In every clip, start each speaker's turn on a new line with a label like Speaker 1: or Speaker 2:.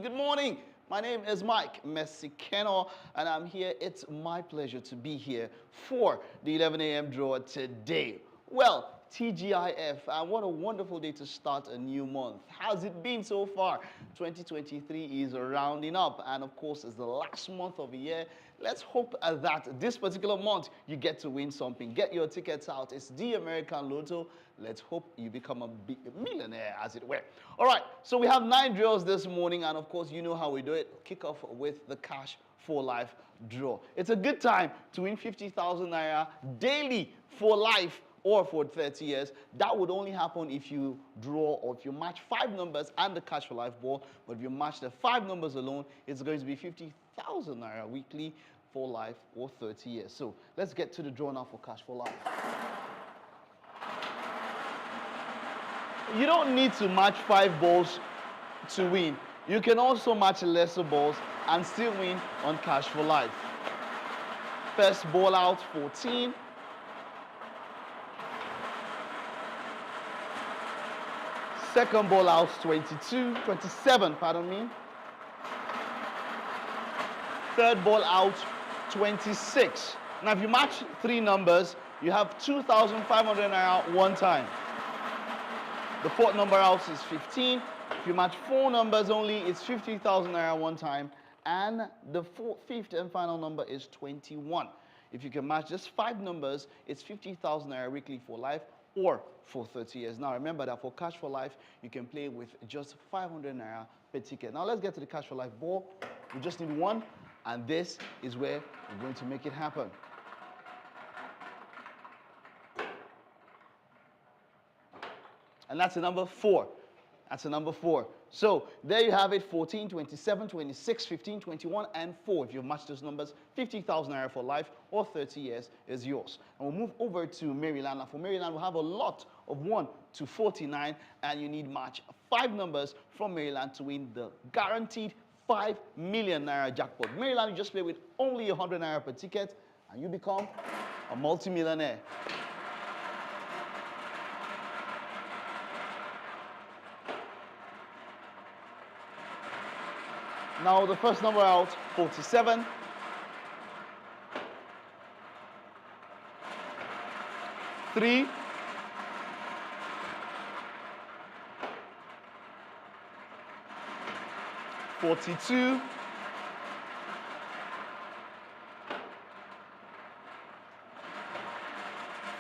Speaker 1: Good morning. My name is Mike Messikeno, and I'm here. It's my pleasure to be here for the 11 a.m. draw today. Well, TGIF, and what a wonderful day to start a new month. How's it been so far? 2023 is rounding up, and of course, it's the last month of the year. Let's hope that this particular month you get to win something. Get your tickets out. It's the American Lotto. Let's hope you become a big millionaire, as it were. All right, so we have 9 draws this morning, and of course, you know how we do it. Kick off with the Cash for Life draw. It's a good time to win 50,000 naira daily for life or for 30 years. That would only happen if you draw or if you match 5 numbers and the Cash for Life ball. But if you match the 5 numbers alone, it's going to be 50,000 naira weekly for life or 30 years. So let's get to the draw now for Cash for Life. You don't need to match 5 balls to win. You can also match lesser balls and still win on Cash for Life. First ball out, 14. Second ball out, 27, pardon me. Third ball out, 26. Now, if you match 3 numbers, you have 2,500 naira one time. The fourth number out is 15. If you match 4 numbers only, it's 50,000 naira one time. And the fifth and final number is 21. If you can match just 5 numbers, it's 50,000 naira weekly for life or for 30 years. Now, remember that for Cash for Life, you can play with just 500 naira per ticket. Now, let's get to the Cash for Life ball. We just need 1, and this is where we're going to make it happen. And that's the number 4. That's the number 4. So there you have it, 14, 27, 26, 15, 21, and 4. If you've matched those numbers, 50,000 naira for life or 30 years is yours. And we'll move over to Maryland. Now for Maryland, we'll have a lot of 1 to 49, and you need match 5 numbers from Maryland to win the guaranteed 5 million naira jackpot. Maryland, you just play with only 100 naira per ticket, and you become a multi-millionaire. Now the first number out, 47. Three. 42.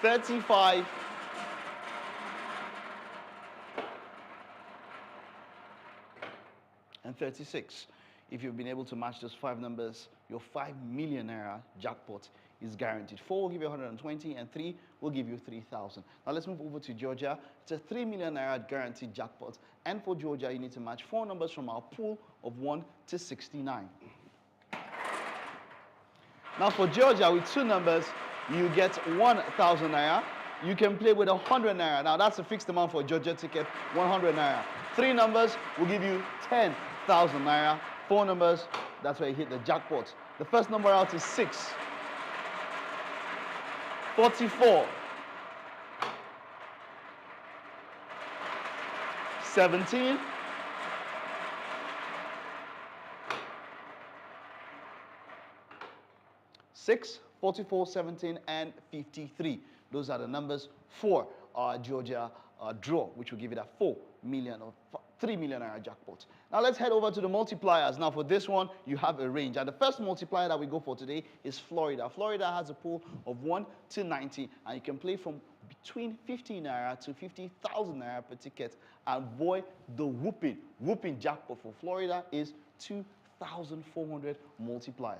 Speaker 1: 35. 36. If you've been able to match those 5 numbers, your 5 million naira jackpot is guaranteed. 4 will give you 120, and 3 will give you 3,000. Now let's move over to Georgia. It's a 3 million naira guaranteed jackpot. And for Georgia, you need to match 4 numbers from our pool of 1 to 69. Now for Georgia, with 2 numbers, you get 1,000 naira. You can play with 100 naira. Now that's a fixed amount for a Georgia ticket, 100 naira. 3 numbers will give you 10,000 naira. 4 numbers, that's where you hit the jackpot. The first number out is 6. 44. 17. 6, 44, 17, and 53. Those are the numbers for our Georgia draw, which will give it a 4 million or 3 million naira jackpot. Now let's head over to the multipliers. Now for this one, you have a range. And the first multiplier that we go for today is Florida. Florida has a pool of 1 to 90, and you can play from between 50 naira to 50,000 naira per ticket. And boy, the whooping jackpot for Florida is 2,400 multiplier.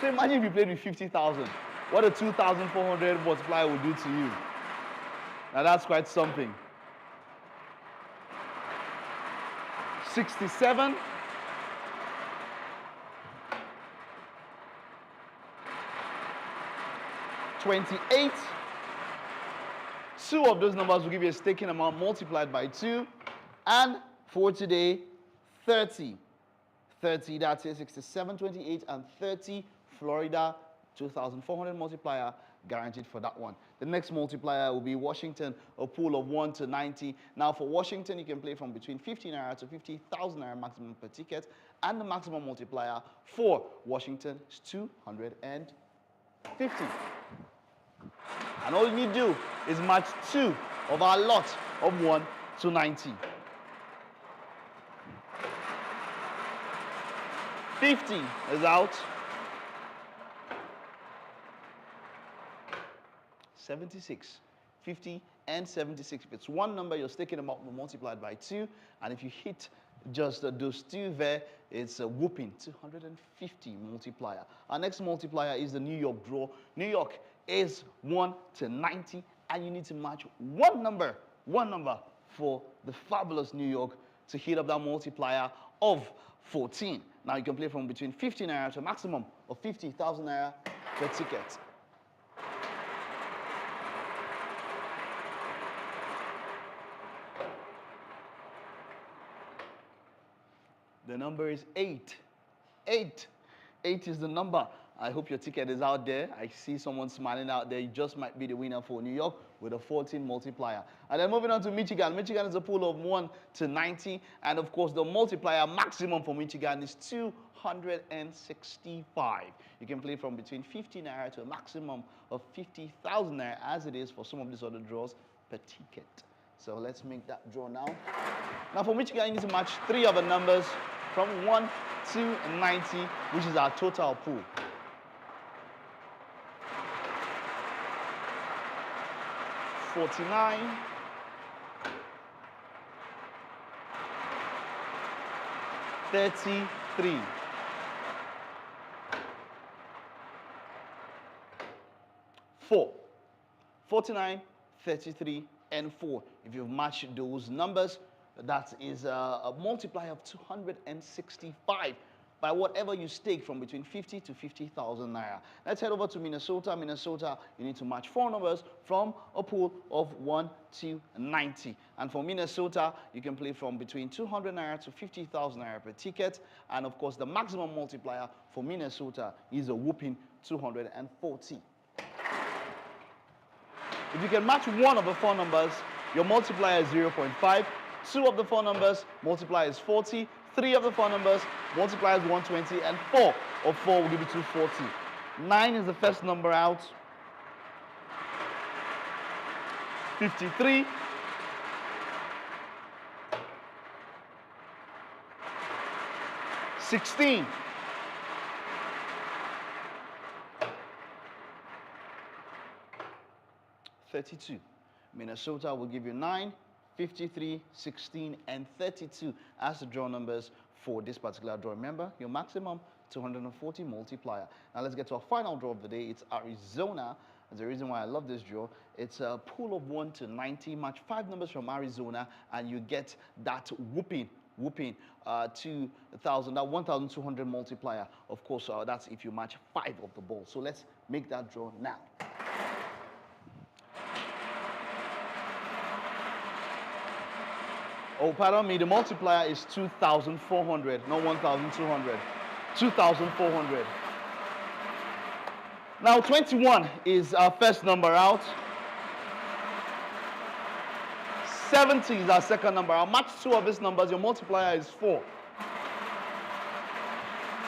Speaker 1: So imagine if you played with 50,000. What a 2,400 multiplier would do to you. Now that's quite something. 67. 28. 2 of those numbers will give you a staking amount multiplied by 2. And for today, 30. 30, that's it, 67, 28, and 30. Florida, 2,400 multiplier, guaranteed for that one. The next multiplier will be Washington, a pool of 1 to 90. Now for Washington, you can play from between 50 naira to 50,000 naira maximum per ticket, and the maximum multiplier for Washington is 250. And all you need to do is match 2 of our lot of 1 to 90. 50 is out. 76. 50 and 76. If it's one number, you're sticking them up, multiplied by 2. And if you hit just those 2 there, it's a whooping 250 multiplier. Our next multiplier is the New York draw. New York is 1 to 90, and you need to match one number for the fabulous New York to hit up that multiplier of 14. Now you can play from between 50 naira to a maximum of 50,000 naira per ticket. The number is 8. 8. 8 is the number. I hope your ticket is out there. I see someone smiling out there. You just might be the winner for New York with a 14 multiplier. And then moving on to Michigan. Michigan is a pool of 1 to 90. And of course, the multiplier maximum for Michigan is 265. You can play from between 50 naira to a maximum of 50,000 naira, as it is for some of these other draws per ticket. So let's make that draw now. Now for Michigan, you need to match 3 of the numbers from 1 to 90, which is our total pool. $49, $33, $4, 49, 33, and 4. If you've matched those numbers, that is a multiplier of 265 by whatever you stake from between 50 to 50,000 naira. Let's head over to Minnesota. Minnesota, you need to match 4 numbers from a pool of 1 to 90. And for Minnesota, you can play from between 200 naira to 50,000 naira per ticket. And of course, the maximum multiplier for Minnesota is a whooping 240. If you can match 1 of the 4 numbers, your multiplier is 0.5. 2 of the 4 numbers, multiplier is 40. 3 of the 4 numbers, multiplier is 120. And 4 of 4 will give you 240. 9 is the first number out. 53. 16. 32. Minnesota will give you 9, 53, 16, and 32 as the draw numbers for this particular draw. Remember, your maximum 240 multiplier. Now let's get to our final draw of the day. It's Arizona. There's a reason why I love this draw. It's a pool of 1 to 90. Match 5 numbers from Arizona, and you get that whooping 2,000, that 1,200 multiplier. Of course, that's if you match 5 of the balls. So let's make that draw now. Oh, pardon me, the multiplier is 2,400, not 1,200. 2,400. Now, 21 is our first number out. 70 is our second number. I'll match 2 of these numbers. Your multiplier is 4.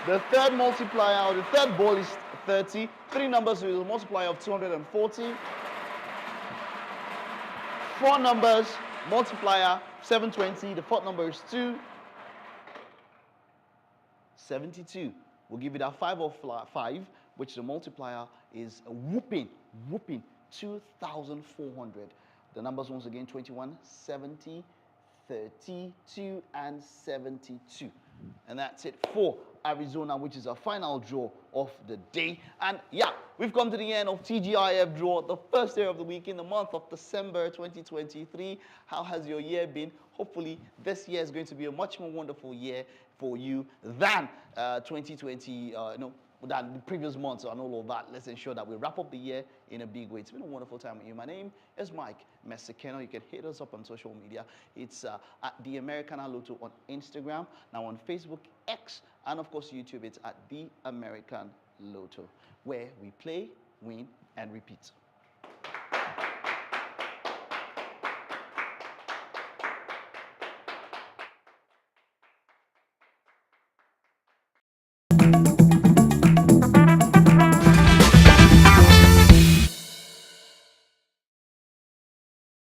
Speaker 1: The third multiplier, or the third ball is 30. 3 numbers with a multiplier of 240. 4 numbers, multiplier 720. The 4th number is 2. 72. We'll give you that 5 of 5, which the multiplier is a whooping 2,400. The numbers once again, 21, 70, 32, and 72. And that's it for Arizona, which is our final draw of the day. And yeah, we've come to the end of TGIF draw, the first day of the week in the month of December 2023. How has your year been? Hopefully, this year is going to be a much more wonderful year for you than 2020, than the previous months and all of that. Let's ensure that we wrap up the year in a big way. It's been a wonderful time with you. My name is Mike Messicano. You can hit us up on social media. It's at The American Lotto on Instagram, now on Facebook, X, and of course YouTube. It's at The American Lotto, where we play, win, and repeat.